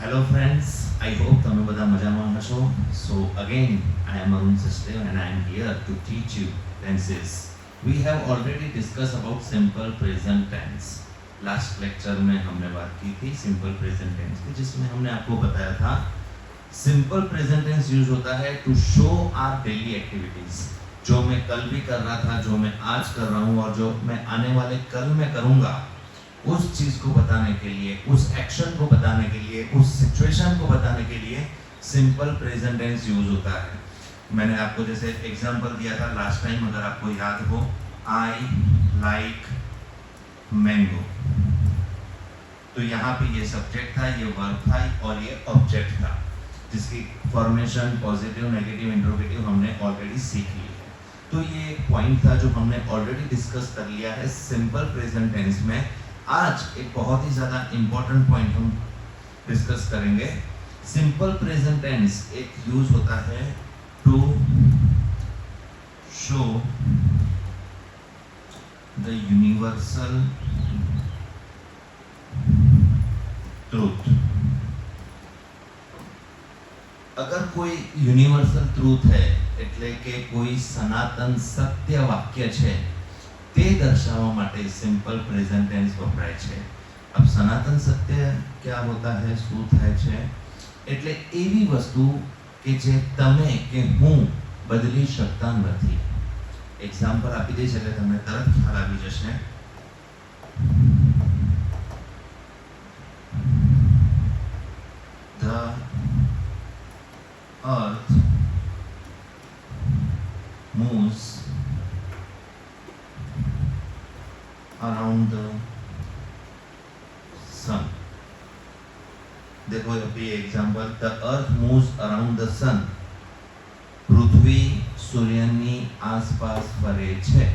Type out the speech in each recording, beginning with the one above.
Hello friends, I hope તમે બધા મજામાં હશો. So again, I am Arun Sachdev and I am here to teach you tenses. We have already discussed about simple present tense. Last lecture में हमने बात की थी simple present tense की, जिसमें हमने आपको बताया था simple present tense यूज होता है to show our daily activities. जो मैं कल भी कर रहा था, जो मैं आज कर रहा हूँ और जो मैं आने वाले कल में करूँगा, उस चीज को बताने के लिए, उस एक्शन को बताने के लिए, उस सिचुएशन को बताने के लिए सिंपल प्रेजेंट टेंस यूज होता है. मैंने आपको जैसे एग्जांपल दिया था लास्ट टाइम, अगर आपको याद हो, आई लाइक मैंगो. तो यहाँ पे ये सब्जेक्ट था, ये वर्ब था और ये ऑब्जेक्ट था, जिसकी फॉर्मेशन पॉजिटिव, नेगेटिव, इंट्रोगेटिव हमने ऑलरेडी सीख ली है. तो ये एक पॉइंट था जो हमने ऑलरेडी डिस्कस कर लिया है सिंपल प्रेजेंट टेंस में. आज एक बहुत ही ज़्यादा इम्पोर्टेंट पॉइंट हम डिस्कस करेंगे. सिंपल प्रेजेंट टेंस एक यूज होता है to show the universal truth. अगर कोई यूनिवर्सल ट्रूथ है એટલે કે કોઈ સનાતન સત્ય વાક્ય છે, તે દર્શાવવા માટે સિમ્પલ પ્રેઝન્ટ ટેન્સ વપરાય છે. अब સનાતન સત્ય क्या होता है, શું થાય છે? એટલે એવી વસ્તુ કે જે તમે કે હું બદલી શકતા નથી. એક્ઝામ્પલ આપી દઈશ એટલે તમને તરત ખ્યાલ આવી જશે. The earth moves around the sun. देखो अभी example, the earth moves around the sun. पृथ्वी सूर्यनी आसपास फरे छे.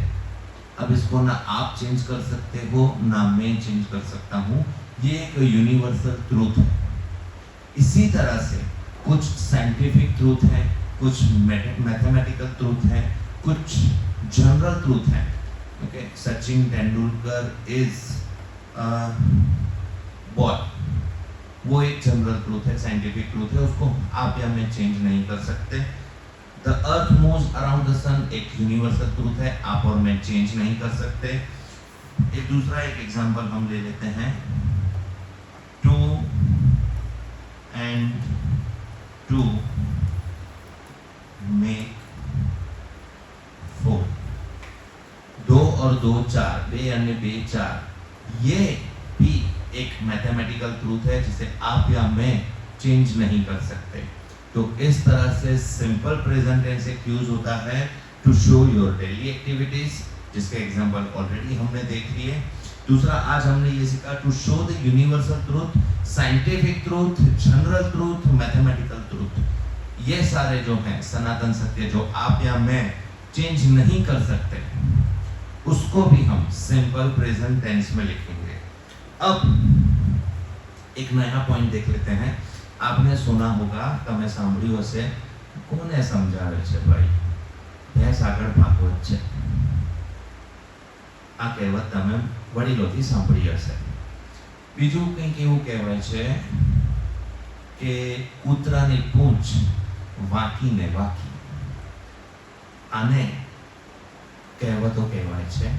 अब इसको ना आप चेंज कर सकते हो, ना मैं चेंज कर सकता हूँ. ये एक यूनिवर्सल ट्रूथ है. इसी तरह से कुछ साइंटिफिक ट्रूथ है, कुछ मैथमेटिकल ट्रूथ है, कुछ जनरल ट्रूथ है. Okay, Sachin Tendulkar is boy, वो एक जनरल ट्रूथ है, साइंटिफिक ट्रूथ है, उसको आप या मैं चेंज नहीं कर सकते. The earth moves around the sun एक यूनिवर्सल ट्रूथ है, आप और मैं चेंज नहीं कर सकते. एक दूसरा एक एग्जांपल हम ले लेते हैं. Two and two make four. दो और दो चार, बे अन्य बे चार. ये भी एक मैथमेटिकल ट्रूथ है जिसे आप या मैं चेंज नहीं कर सकते. तो इस तरह से सिंपल प्रेजेंट टेंस एक यूज होता है to show your daily activities, जिसके एग्जांपल ऑलरेडी हमने देख लिए. दूसरा आज हमने ये सीखा to show the universal truth, scientific truth, general truth, mathematical truth. ये सारे जो हैं सनातन सत्य, जो आप या मैं चेंज नहीं कर सकते, उसको भी हम सिंपल प्रेजेंट टेंस में लिखेंगे. अब एक नया पॉइंट देख लेते हैं. आपने सुना होगा, તમે સાંભળ્યું હશે, કોને સમજાવે છે ભાઈ, ભેંસ આગળ ભાગવત છે. આ કહેવત તમે વડીલોથી સાંભળી હશે. બીજું કંઈક એવું કહેવાય છે કે કૂતરાની પૂંછ વાંકીને વાંકી. આને કહેવતો કહેવાય છે.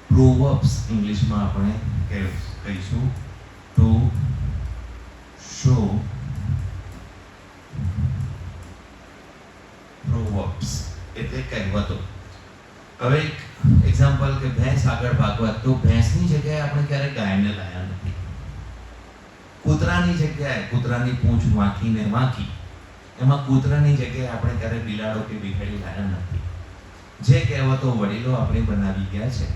પ્રોવર્બ્સ ઇંગ્લિશમાં આપણે કહીશું ટુ શો પ્રોવર્બ્સ એટલે કહેવતો. હવે એક એક્ઝામ્પલ કે ભેંસ આગળ ભાગવત, તો ભેંસની જગ્યાએ આપણે ક્યારે ગાયને લાયા નથી. કૂતરાની જગ્યાએ કૂતરાની પૂંછ વાંકીને વાંકી, એમાં કૂતરાની જગ્યાએ આપણે ક્યારે બિલાડો કે બિલાડી લાયા નથી. જે કહેવતો વડીલો આપણે બનાવી ગયા છે,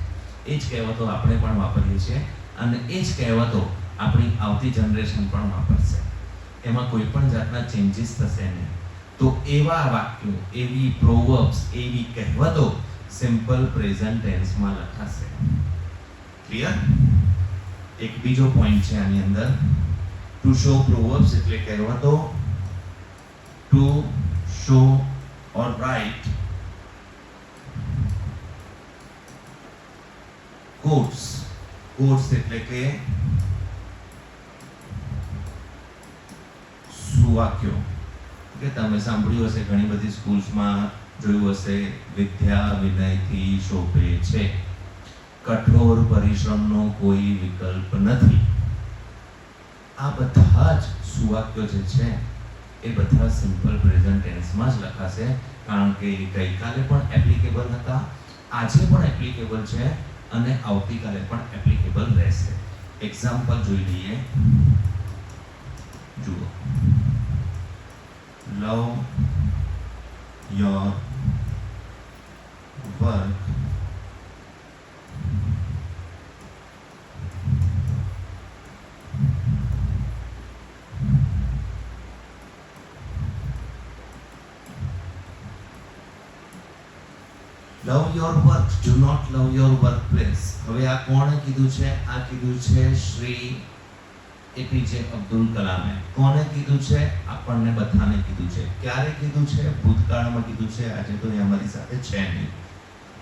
એ જ કહેવતો આપણે પણ વાપરીએ છીએ અને એ જ કહેવતો આપણી આવતી જનરેશન પણ વાપરશે. એમાં કોઈ પણ જાતના ચેન્જીસ થશે નહીં. તો એવા વાક્યો, એવી પ્રોવર્બ્સ, એવી કહેવતો સિમ્પલ પ્રેઝન્ટ ટેન્સમાં લખાશે. ક્લિયર? એક બીજો પોઈન્ટ છે આની અંદર. ટુ શો પ્રોવર્બ્સ એટલે કહેવતો. To show or write quotes. Quotes એટલે કે સુવાક્યો કે તમે સાંભળ્યું હશે, ઘણી બધી સ્કૂલ્સમાં જોયું હશે, વિદ્યા વિનયથી શોભે છે, કઠોર પરિશ્રમનો કોઈ વિકલ્પ નથી. આ બધા જ સુવાક્યો જે છે એ બધા સિમ્પલ પ્રેઝન્ટ ટેન્સમાં જ લખાશે, કારણ કે ગઈકાલે પણ એપ્લિકેબલ હતા, આજે પણ એપ્લિકેબલ છે અને આવતીકાલે પણ એપ્લિકેબલ રહેશે. એક્ઝામ્પલ જોઈ લઈએ. જુઓ, love your work love your work, do not love your workplace. હવે આ કોણે કીધું છે? આ કીધું છે શ્રી એપીજે અબ્દુલ કલામે. કોને કીધું છે? આપણને બધાને કીધું છે. ક્યારે કીધું છે? ભૂતકાળમાં કીધું છે. આજે તો એ અમારી સાથે છે નહીં,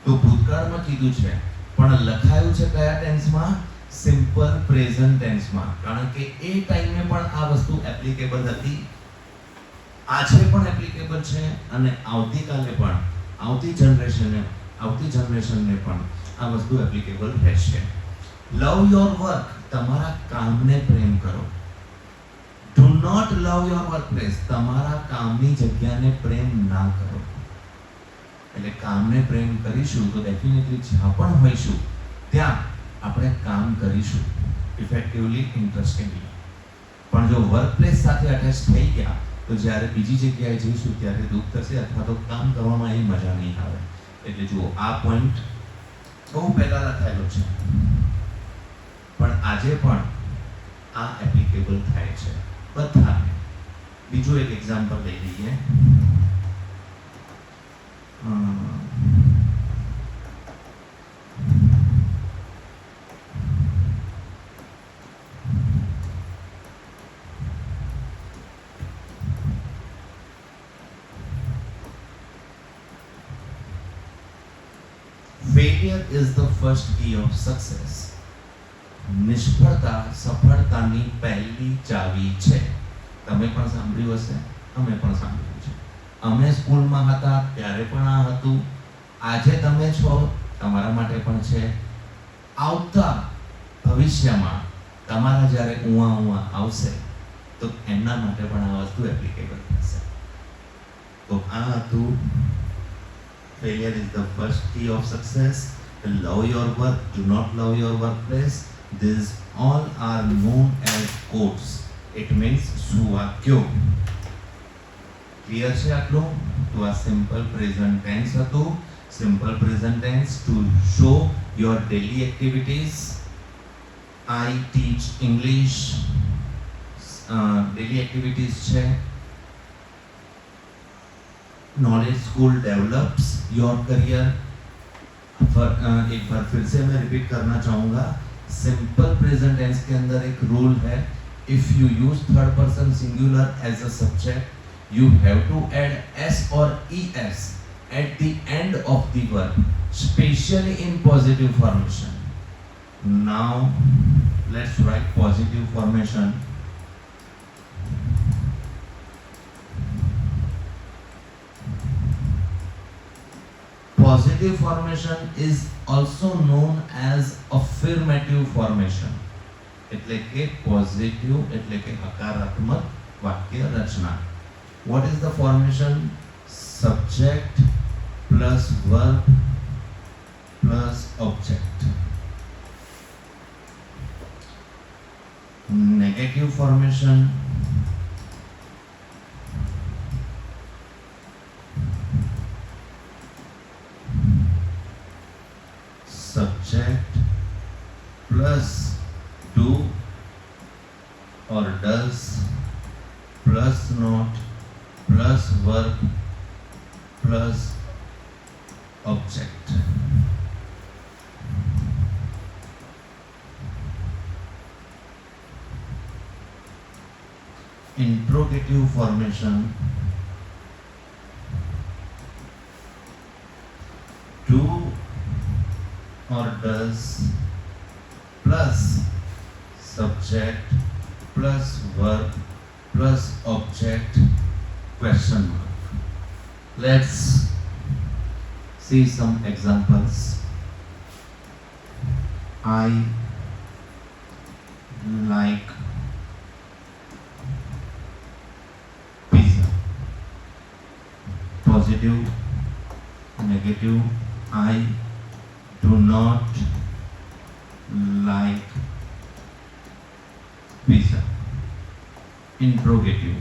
તો ભૂતકાળમાં કીધું છે, પણ લખાયું છે કયા ટેન્સમાં? સિમ્પલ પ્રેઝન્ટ ટેન્સમાં, કારણ કે એ ટાઈમે પણ આ વસ્તુ એપ્લિકેબલ હતી, આજે પણ એપ્લિકેબલ છે અને આવતીકાલે પણ, આવતી જનરેશનને પણ આ વસ્તુ એપ્લિકેબલ રહેશે. લવ યોર વર્ક, તમારા કામને પ્રેમ કરો. Do not love your workplace, તમારા કામની જગ્યાને પ્રેમ ના કરો. એટલે કામને પ્રેમ કરીશું તો ડેફિનેટલી જ્યાં પણ હોઈશું ત્યાં આપણે કામ કરીશું ઇફેક્ટિવલી, ઇન્ટરેસ્ટિંગલી. પણ જો વર્કપ્લેસ સાથે અટેચ થઈ ગયા તો જ્યારે બીજી જગ્યાએ જઈશું ત્યારે દુઃખ થશે, અથવા તો કામ કરવામાં એ મજા નહીં આવે. એટલે જુઓ, આ પોઈન્ટ બહુ પહેલા લખાયેલો છે, પણ આજે પણ આ એપ્લિકેબલ થાય છે બધાને. બીજું એક એક્ઝામ્પલ લઈ લઈએ. Failure is the first key of success. નિષ્ફળતા સફળતાની પહેલી ચાવી છે. તમે પણ સાંભળ્યું હશે, અમે પણ સાંભળ્યું છે. અમે સ્કૂલમાં હતા ત્યારે પણ આ હતું, આજે તમે છો તમારા માટે પણ છે, આવતા ભવિષ્યમાં તમારા જ્યારે ઉવા આવશે તો એમના માટે પણ આ વસ્તુ એપ્લિકેબલ થશે. તો આ હતું failure is the first key of success. Love your work, do not love your workplace. These all are known as quotes. It means સુવાક્યો. ક્લિયર છે આટલું? તો આ સિમ્પલ પ્રેઝન્ટ ટેન્સ હતું. Simple present tense to show your daily activities. I teach English. Daily activities છે. Knowledge school develops your career. एक बार फिर से मैं रिपीट करना चाहूँगा, सिंपल प्रेजेंट टेंस के अंदर एक रूल है, if you use third person singular as a subject, you have to add S और es at the end of the verb, especially in positive formation. Now let's write positive formation. Positive formation is also known as affirmative formation. એટલે કે positive એટલે કે હકારાત્મક વાક્ય રચના. What is the formation? Subject plus verb plus object. Negative formation, subject plus do or does plus not plus verb plus object. Interrogative formation, do or does plus subject plus verb plus object question mark. Let's see some examples. I like pizza. Positive, negative. I do not like pizza. Interrogative.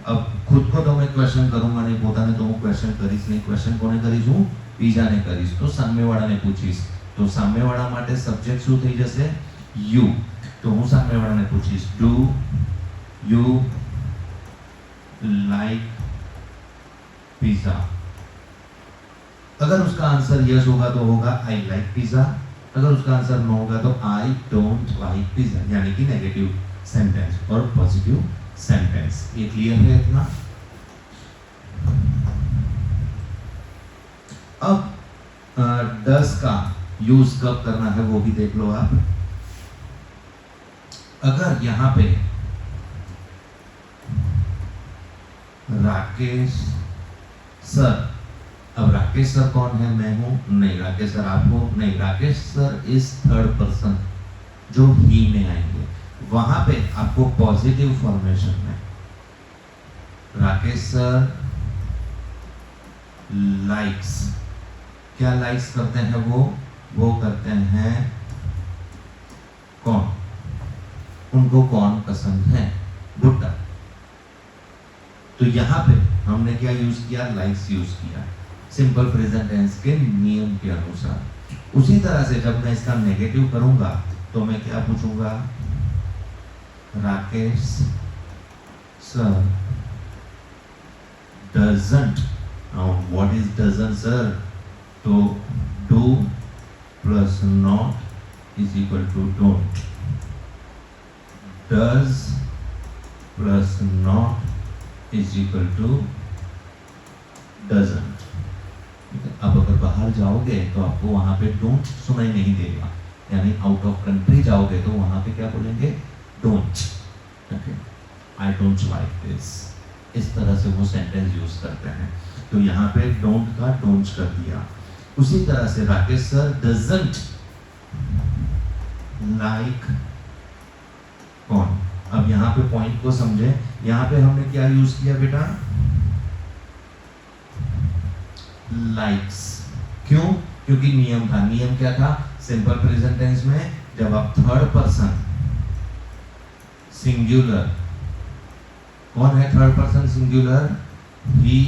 अब खुद को तो मैं question करूंगा नहीं, પોતાને તો હું ક્વેશ્ચન કરીશ નહીં. ક્વેશ્ચન કોને કરીશ? હું બીજાને કરીશ. તો સામેવાળાને પૂછીશ. તો સામેવાળા માટે સબ્જેક્ટ શું થઈ જશે? યુ. તો હું સામેવાળાને પૂછીશ, ડુ યુ लाइक पिज्जा? अगर उसका आंसर यस होगा तो होगा आई लाइक पिज्जा. अगर उसका आंसर नो होगा तो आई डोंट लाइक पिज्जा, यानी कि नेगेटिव सेंटेंस और पॉजिटिव सेंटेंस. ये क्लियर है इतना? अब डस का यूज कब करना है वो भी देख लो आप. अगर यहां पे राकेश सर, अब राकेश सर कौन है? मैं हूं? नहीं. राकेश सर आप हो? नहीं. Rakesh sir is third person, जो ही में आएंगे. वहां पे आपको पॉजिटिव फॉर्मेशन में राकेश सर लाइक्स. क्या लाइक्स करते हैं? वो करते हैं कौन? उनको कौन पसंद है? भुट्टा. तो यहां पे हमने क्या यूज किया? लाइक्स यूज किया, सिंपल प्रेजेंट टेंस के नियम के अनुसार. उसी तरह से जब मैं इसका नेगेटिव करूंगा तो मैं क्या पूछूंगा? Rakesh sir doesn't. What is doesn't sir? तो do plus not is equal to don't. Does plus not is equal to doesn't. अब अगर बाहर जाओगे तो आपको वहां पे डोंट सुनाई नहीं देगा, यानी आउट ऑफ कंट्री जाओगे तो वहां पे क्या बोलेंगे? Don't. Okay, I don't like this. इस तरह से वो सेंटेंस यूज करते हैं. तो यहाँ पे डोंट का डोंट कर दिया. उसी तरह से राकेश सर डजंट लाइक कौन? अब यहाँ पे पॉइंट को समझे. यहाँ पे हमने क्या यूज किया बेटा? लाइक्स. क्यों? क्योंकि नियम था. नियम क्या था? सिंपल प्रेजेंट टेंस में जब आप थर्ड पर्सन सिंगुलर, कौन है थर्ड पर्सन सिंगुलर? ही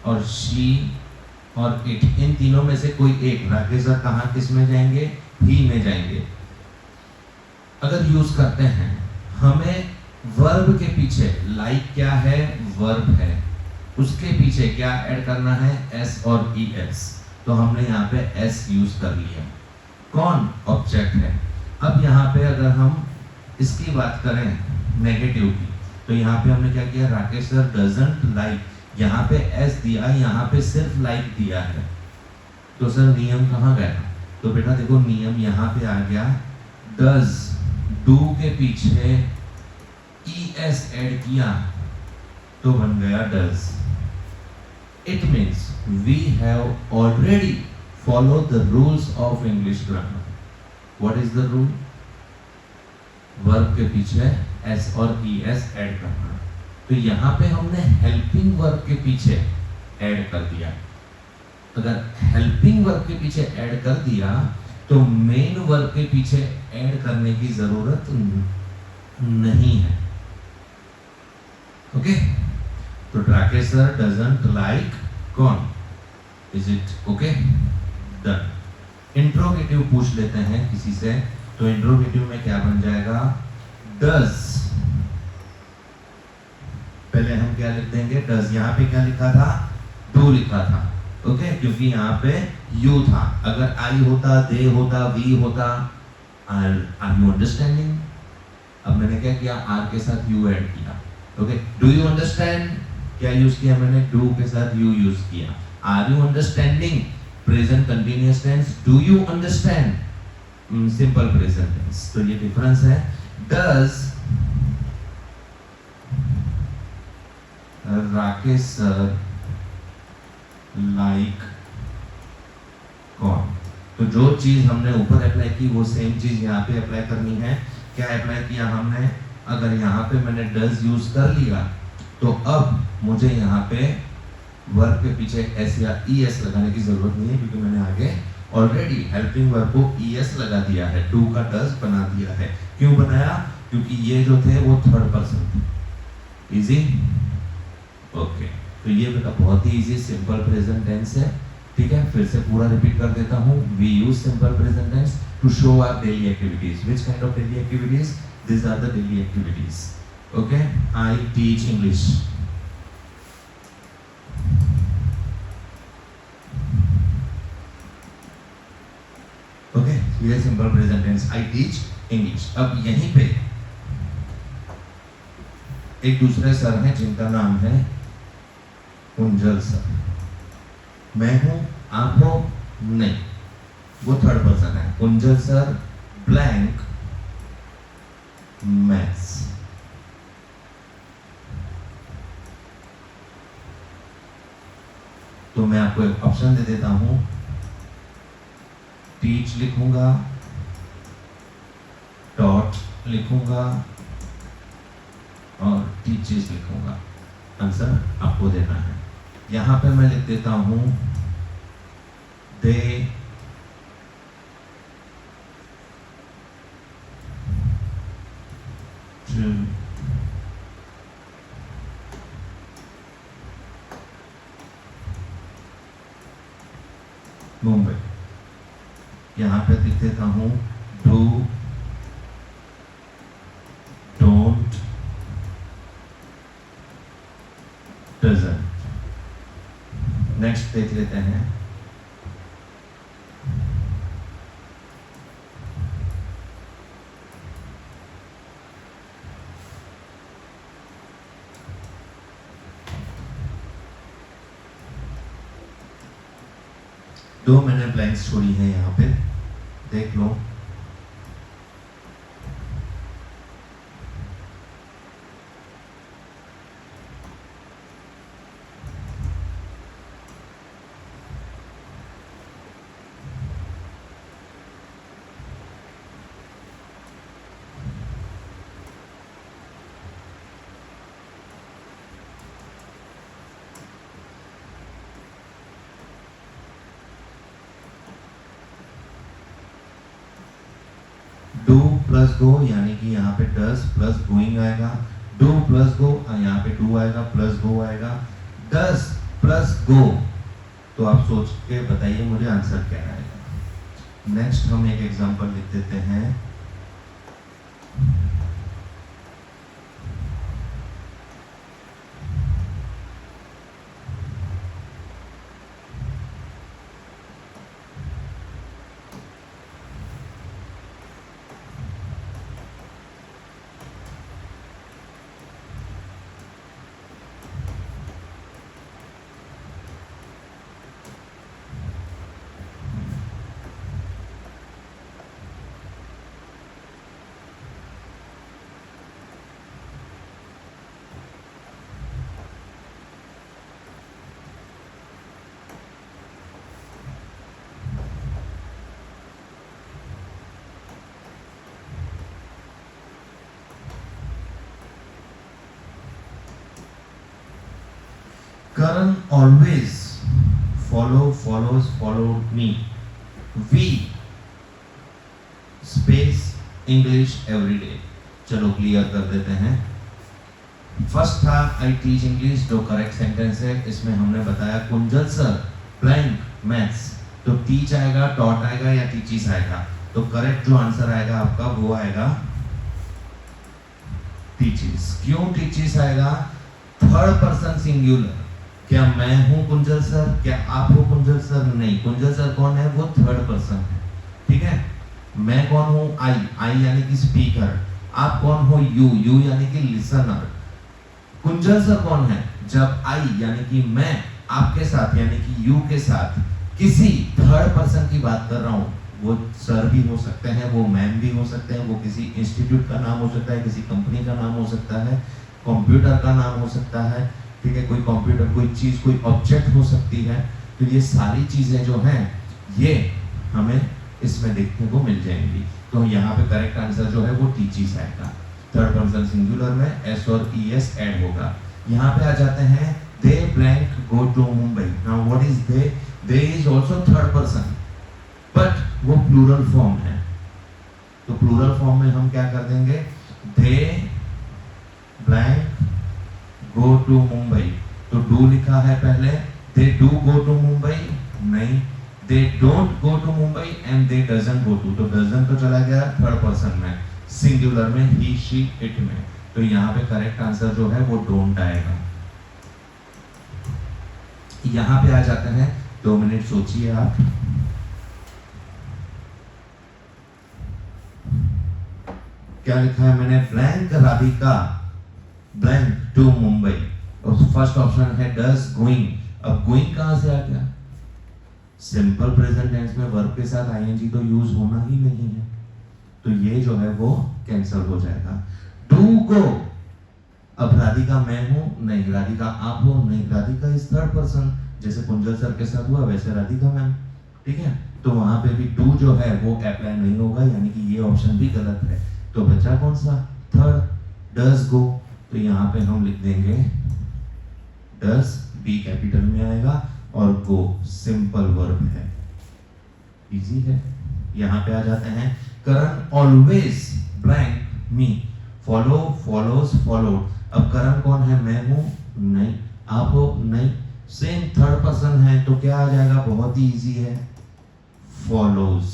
और शी और इट. इन तीनों में से कोई एक. राकेश सर कहाँ किस में जाएंगे? ही में जाएंगे. अगर यूज करते हैं, हमें वर्ब के पीछे लाइक क्या है? वर्ब है. उसके पीछे क्या ऐड करना है? एस और ई एस. तो हमने यहाँ पे एस यूज कर लिया. कौन? ऑब्जेक्ट है. अब यहाँ पे अगर हम इसकी बात करें नेगेटिव की, तो यहाँ पे हमने क्या किया? Rakesh sir doesn't like. यहाँ पे एस दिया, यहाँ पे सिर्फ लाइक दिया है. तो सर नियम कहाँ गया? तो बेटा देखो नियम यहाँ पे आ गया. डज, डू के पीछे ई एस ऐड किया तो बन गया does. It means we have already followed the rules of English grammar. What is the rule? Verb के पीछे एस और ई एस ऐड करना. तो यहाँ पे हमने हेल्पिंग वर्ब के पीछे ऐड कर दिया. अगर हेल्पिंग वर्ब के पीछे ऐड कर दिया तो मेन वर्ब के पीछे ऐड करने की जरूरत नहीं है. ओके, तो राकेश सर डजंट लाइक कौन? Is it okay? Done. Interrogative पूछ लेते हैं किसी से. तो इंट्रोगेटिव में क्या बन जाएगा? डज. पहले हम क्या लिख देंगे? डज. यहाँ पे क्या लिखा था? डू लिखा था. ओके, क्योंकि यहाँ पे यू था. अगर आई होता, दे होता, वी होता. Are you understanding? अब मैंने क्या किया? आर के साथ यू ऐड किया. Okay, do you understand? क्या यूज किया मैंने? डू के साथ यू यूज किया. Are you understanding? Present continuous tense. Do you understand? Simple present tense. तो ये डिफरेंस है. Does Rakesh sir like corn. तो जो चीज हमने ऊपर अप्लाई की वो सेम चीज यहाँ पे अप्लाई करनी है। क्या अप्लाई किया हमने? अगर यहाँ पे मैंने डज यूज कर लिया तो अब मुझे यहाँ पे वर्ब के पीछे एस या ई एस लगाने की जरूरत नहीं है, क्योंकि मैंने आगे ऑलरेडी हेल्पिंग वर्ब को ई एस लगा दिया है, डू का डज बना दिया है। क्यों बनाया? क्योंकि ये जो थे वो थर्ड पर्सन थे। इजी? ओके, तो ये बेटा बहुत ही इजी सिंपल प्रेजेंट टेंस है। ठीक है, फिर से पूरा रिपीट कर देता हूँ। We use simple present tense to show our daily activities. Which kind of daily activities? These are the daily activities. Okay, I teach English. Okay, ये simple present tense. I teach English. अब यहीं पे एक दूसरे sir हैं जिनका नाम है कुंजल सर। मैं हूँ, आप हो? नहीं, वो थर्ड पर्सन है। Kunjal sir blank maths. तो मैं आपको एक ऑप्शन दे देता हूं, टीच लिखूंगा, डॉट लिखूंगा और टीचेस लिखूंगा। आंसर आपको देना है। यहां पे मैं लिख देता हूं दे मुंबई। यहां पे लिख देता हूं डू, डोंट, डजंट। नेक्स्ट देख लेते हैं। दो मैंने ब्लैंक्स छोड़ी है यहाँ पे, देख लो। डू प्लस गो, यानी कि यहाँ पे डज प्लस गोइंग आएगा। डू प्लस गो, यहाँ पे डू आएगा प्लस गो आएगा। डज प्लस गो, तो आप सोच के बताइए मुझे आंसर क्या आएगा। नेक्स्ट हम एक एग्जांपल लिख देते हैं। Karan always follows, followed me. We space English every day. चलो क्लियर कर देते हैं। फर्स्ट था आई टीच इंग्लिश, जो करेक्ट सेंटेंस है। इसमें हमने बताया कुंजल सर ब्लैंक मैथ्स, तो टीच आएगा, टॉट आएगा या टीचिस आएगा। तो करेक्ट जो आंसर आएगा आपका वो आएगा टीचिस। क्यों टीचिस आएगा? Third person singular. क्या मैं हूं कुंजल सर? क्या आप हो कुंजल सर? नहीं, कुंजल सर कौन है? वो थर्ड पर्सन है। ठीक है, मैं कौन हूं? आई यानी कि स्पीकर। आप कौन हो? यू यानी कि लिसनर। कुंजल सर कौन है? जब आई यानी कि मैं आपके साथ यानी कि यू के साथ किसी थर्ड पर्सन की बात कर रहा हूं, वो सर भी हो सकते हैं, वो मैम भी हो सकते हैं, वो किसी इंस्टीट्यूट का नाम हो सकता है, किसी कंपनी का नाम हो सकता है, कंप्यूटर का नाम हो सकता है, ठीक है, कोई कंप्यूटर, कोई चीज, कोई ऑब्जेक्ट हो सकती है। तो ये सारी चीजें जो हैं ये हमें इसमें देखने को मिल जाएंगी। तो यहाँ पे करेक्ट आंसर जो है वो टीचीज आएगा। थर्ड पर्सन सिंगुलर में एस और ईएस ऐड होगा। यहाँ पे आ जाते हैं they blank go to Mumbai. Now what is they? They is also third person but वो प्लूरल फॉर्म है। तो प्लूरल फॉर्म में हम क्या कर देंगे? They blank go to Mumbai. तो डू लिखा है पहले, they do go to Mumbai नहीं, they don't go to Mumbai and they doesn't go to. तो डजंट तो चला गया थर्ड पर्सन में, सिंगुलर में ही शी इट में। तो यहाँ पे करेक्ट आंसर जो है वो डोंट आएगा। यहाँ पे आ जाते हैं, 2 मिनट सोचिए आप। क्या लिखा है मैंने? Blank Radhika blank to Mumbai. और फर्स्ट ऑप्शन है डज गोइंग। अब गोइंग कहां से आ गया? सिंपल प्रेजेंट टेंस में वर्ब के साथ आईएनजी तो यूज होना ही नहीं है, तो ये जो है वो कैंसिल हो जाएगा। Do go. अब राधिका मैं हूं नहीं, राधिका आप हो नहीं, राधिका इज थर्ड पर्सन, जैसे कुंजल सर के साथ हुआ वैसे राधिका मैम, ठीक है। तो वहां पे भी डू जो है वो अप्लाई नहीं होगा, यानी कि ये ऑप्शन भी गलत है। तो बचा कौन सा? Third, does go. तो यहाँ पे हम लिख देंगे डज, बी कैपिटल में आएगा, और गो सिंपल वर्ब है, इजी है। यहाँ पे आ जाते हैं, करण ऑलवेज ब्लैंक मी, फॉलो फॉलोज फॉलोड। अब करण कौन है? मैं हूं नहीं, आप हो नहीं, सेम थर्ड पर्सन है, तो क्या आ जाएगा? बहुत ही इजी है, फॉलोज।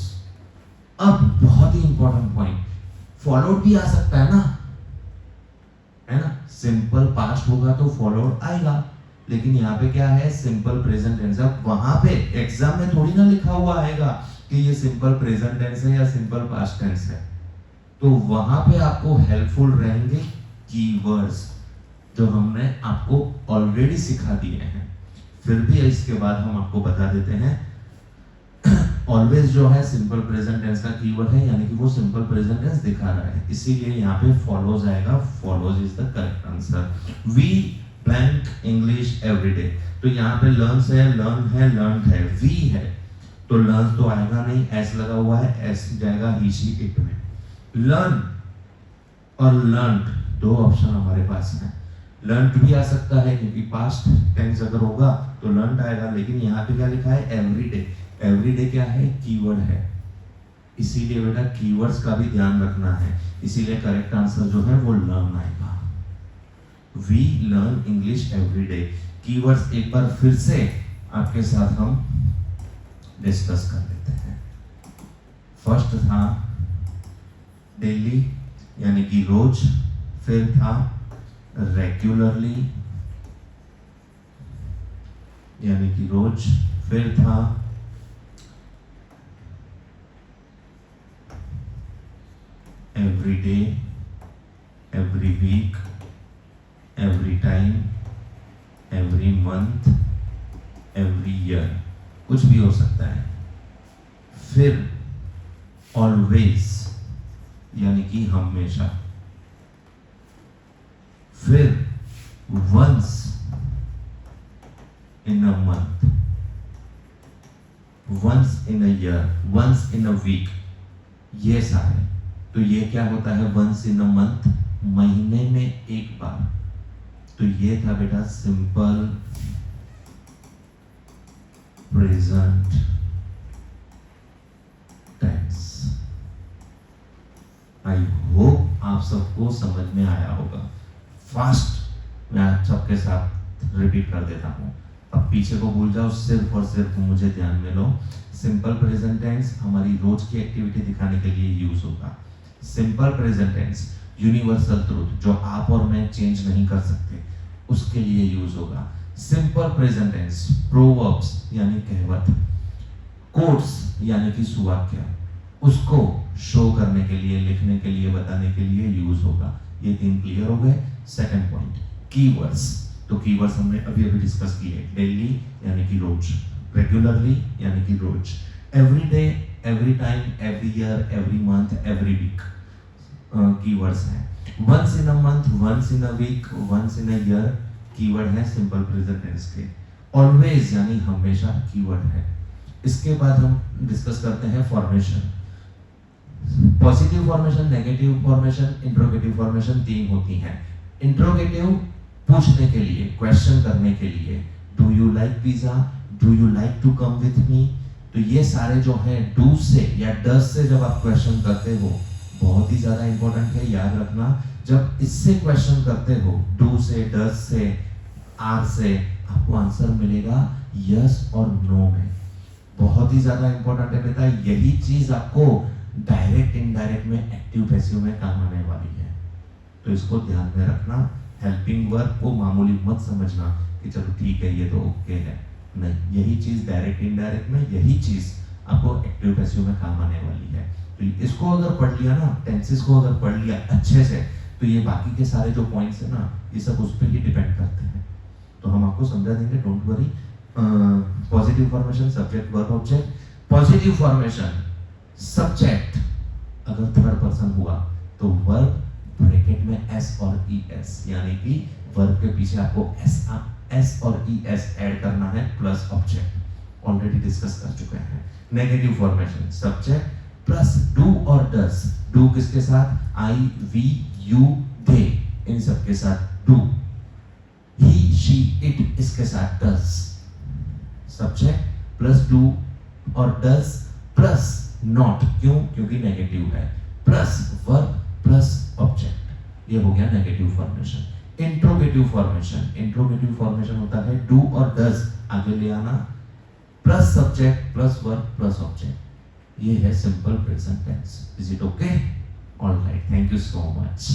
अब बहुत ही इंपॉर्टेंट पॉइंट, फॉलोड भी आ सकता है ना, है ना। सिंपल पास्ट होगा तो फॉलोड आएगा, लेकिन यहाँ पे क्या है? Simple present tense. अब वहां पे एग्जाम में थोड़ी ना लिखा हुआ आएगा कि ये सिंपल प्रेजेंट टेंस है या सिंपल पास्ट टेंस है। तो वहां पे आपको हेल्पफुल रहेंगे कीवर्ड्स, जो हमने आपको ऑलरेडी सिखा दिए हैं। फिर भी इसके बाद हम आपको बता देते हैं, ऑलवेज जो है सिंपल प्रेजेंट टेंस का कीवर्ड है, यानी कि वो सिंपल प्रेजेंट टेंस दिखा रहा है, इसीलिए यहाँ पे फॉलोज आएगा। Follows is the correct answer. We blank English everyday. तो यहाँ पे लर्न्स है, लर्न है, लर्न है, वी है, तो लर्न तो आएगा नहीं, एस लगा हुआ है, एस जाएगा ही शी इट में। लर्न और लर्नड दो ऑप्शन हमारे पास है। लर्नड भी आ सकता है क्योंकि पास्ट टेंस अगर होगा तो लर्नड आएगा, लेकिन यहाँ पे क्या लिखा है? एवरीडे। एवरीडे क्या है? कीवर्ड है, इसीलिए बेटा कीवर्ड्स का भी ध्यान रखना है, इसीलिए करेक्ट आंसर जो है वो लर्न आएगा। We learn English everyday. Keywords एक बार फिर से आपके साथ हम डिस्कस कर लेते हैं। फर्स्ट था डेली यानी कि रोज, फिर था रेगुलरली यानी कि रोज, फिर था every day, every week, every time, every month, every year, कुछ भी हो सकता है। फिर ऑलवेज यानी कि हमेशा, फिर once in a month, once in a year, once in a week, ये सारे। तो ये क्या होता है? वंस इन अ मंथ, महीने में एक बार। तो ये था बेटा simple present tense. I hope आप सबको समझ में आया होगा। फास्ट मैं आप सबके साथ रिपीट कर देता हूं, अब पीछे को भूल जाओ, सिर्फ और सिर्फ मुझे ध्यान में लो। सिंपल प्रेजेंट टेंस हमारी रोज की एक्टिविटी दिखाने के लिए यूज होगा। Simple present tense universal truth जो आप और मैं चेंज नहीं कर सकते, उसके लिए यूज होगा। सिंपल प्रेजेंट टेंस प्रोवर्ब्स यानी कहवत, कोट्स यानी कि सुवाक्य, उसको शो करने के लिए, लिखने के लिए, बताने के लिए यूज होगा। ये तीन क्लियर हो गए। सेकंड पॉइंट कीवर्ड्स, तो कीवर्ड्स हमने अभी अभी डिस्कस किए। डेली यानी कि रोज, रेगुलरली यानी कि रोज, every day, every time, every year, every month, every week keywords हैं। Once in a month, once in a week, once in a year keyword है सिंपल प्रेजेंट टेंस के। ऑलवेज यानी हमेशा कीवर्ड है। इसके बाद हम डिस्कस करते हैं formation. Positive formation, negative formation, interrogative formation, तीन होती हैं। इंट्रोगेटिव पूछने के लिए, क्वेश्चन करने के लिए, do you like pizza, do you like to come with me. तो ये सारे जो है डू से या डस से जब आप क्वेश्चन करते हो, बहुत ही ज्यादा इंपॉर्टेंट है, याद रखना। जब इससे क्वेश्चन करते हो, डू से, डस से, आर से, आपको आंसर मिलेगा यस और नो में। बहुत ही ज्यादा इंपॉर्टेंट है बेटा, यही चीज आपको डायरेक्ट इनडायरेक्ट में, एक्टिव पैसिव में काम आने वाली है। तो इसको ध्यान में रखना। हेल्पिंग वर्ब को मामूली मत समझना कि चलो ठीक है ये तो ओके है, नहीं, यही चीज डायरेक्ट इनडायरेक्ट में, यही चीज आपको एक्टिव पैसिव में काम आने वाली है। तो इसको अगर पढ़ लिया ना, टेंसेस को अगर पढ़ लिया अच्छे से, तो ये बाकी के सारे जो पॉइंट्स है ना, ये सब उस पर ही डिपेंड करते हैं। तो हम आपको समझा देंगे, don't worry. Positive formation, subject verb object. Positive formation, subject अगर थर्ड पर्सन हुआ तो वर्ब ब्रैकेट में एस और ई एस, यानी कि वर्ब के पीछे आपको एस और ई एस ऐड करना है, प्लस ऑब्जेक्ट। ऑलरेडी डिस्कस कर चुके हैं। Negative formation, subject plus do और डस। डू किसके साथ? आई, वी, यू, दे, इन सब के साथ डू। ही, शी, इट, इसके साथ डस। सब्जेक्ट प्लस डू और डस प्लस नॉट, क्यों? क्योंकि नेगेटिव है, प्लस वर्ब प्लस ऑब्जेक्ट। ये हो गया negative formation. Interrogative formation, interrogative formation होता है डू और डस आगे ले आना, plus subject plus verb plus object. ये है simple present tense. Is it okay? All right, thank you so much.